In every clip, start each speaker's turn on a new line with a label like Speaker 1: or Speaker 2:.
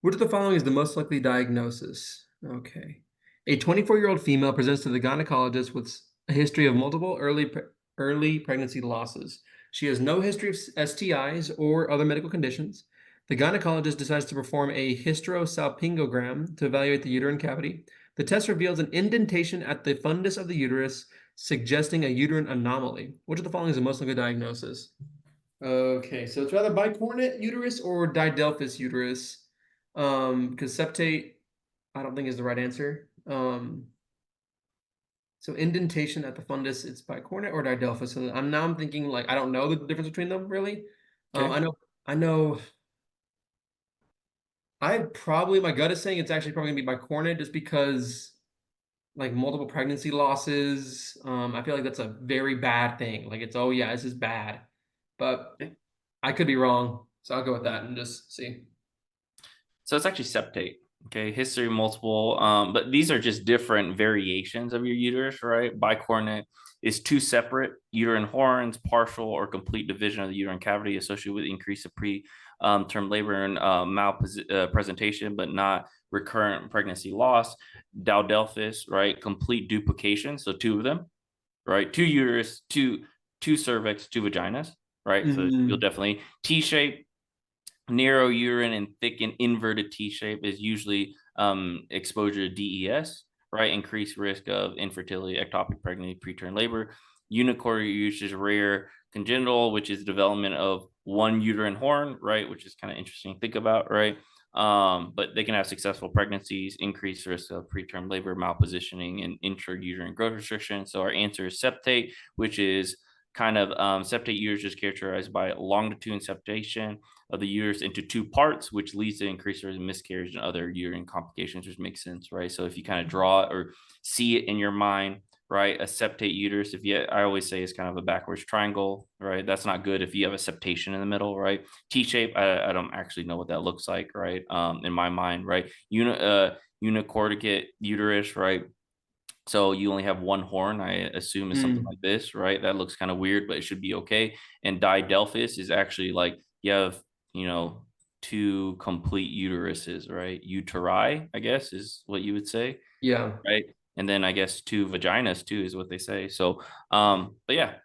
Speaker 1: Which of the following is the most likely diagnosis? Okay. A 24-year-old female presents to the gynecologist with a history of multiple early pregnancy losses. She has no history of STIs or other medical conditions. The gynecologist decides to perform a hysterosalpingogram to evaluate the uterine cavity. The test reveals an indentation at the fundus of the uterus, suggesting a uterine anomaly. Which of the following is the most likely diagnosis? Okay, so it's rather bicornate uterus or didelphys uterus. Because septate, I don't think is the right answer. So indentation at the fundus, it's bicornate or didelphys. So I'm thinking like I don't know the difference between them really.
Speaker 2: Okay.
Speaker 1: I know. My gut is saying it's actually probably gonna be bicornate just because like multiple pregnancy losses. I feel like that's a very bad thing. Like it's, oh yeah, this is bad, but
Speaker 2: Okay.
Speaker 1: I could be wrong. So I'll go with that and just see.
Speaker 2: So it's actually septate. Okay, history multiple, but these are just different variations of your uterus, right? Bicornate is two separate uterine horns, partial or complete division of the uterine cavity associated with increase of term labor and presentation, but not recurrent pregnancy loss. Didelphys, right? Complete duplication, so two of them, right? Two uterus, two cervix, two vaginas, right? So you'll
Speaker 1: Mhm.
Speaker 2: definitely T-shape. Narrow uterine and thick and inverted T shape is usually exposure to DES, right? Increased risk of infertility, ectopic pregnancy, preterm labor. Unicorn use is rare congenital, which is development of one uterine horn, right? Which is kind of interesting to think about, right? But they can have successful pregnancies, increased risk of preterm labor, malpositioning, and intrauterine growth restriction. So our answer is septate, which is kind of septate uterus is characterized by longitudinal septation of the uterus into two parts, which leads to increased risk of miscarriage and other uterine complications, which makes sense, right? So if you kind of draw it or see it in your mind, right, a septate uterus, if you, I always say, is kind of a backwards triangle, right? That's not good if you have a septation in the middle, right? T shape, I don't actually know what that looks like, right? In my mind, right? Unicorticate uterus, right? So you only have one horn, I assume is something
Speaker 1: Mm.
Speaker 2: like this, right? That looks kind of weird, but it should be okay. And didelphys is actually like you have, you know, two complete uteruses, right? Uteri, I guess, is what you would say,
Speaker 1: Yeah.
Speaker 2: right? And then I guess two vaginas too is what they say. So, but yeah,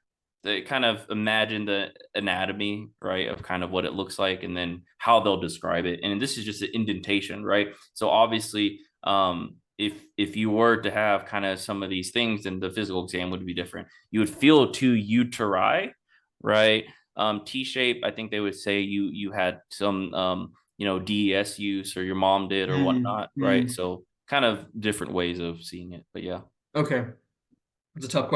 Speaker 2: they kind of imagine the anatomy, right, of kind of what it looks like, and then how they'll describe it. And this is just an indentation, right? So obviously, if you were to have kind of some of these things, then the physical exam would be different. You would feel two uteri, right? T shape, I think they would say you had some DES use or your mom did or
Speaker 1: Mm.
Speaker 2: whatnot, right?
Speaker 1: Mm.
Speaker 2: So kind of different ways of seeing it, but yeah.
Speaker 1: Okay. It's a tough question.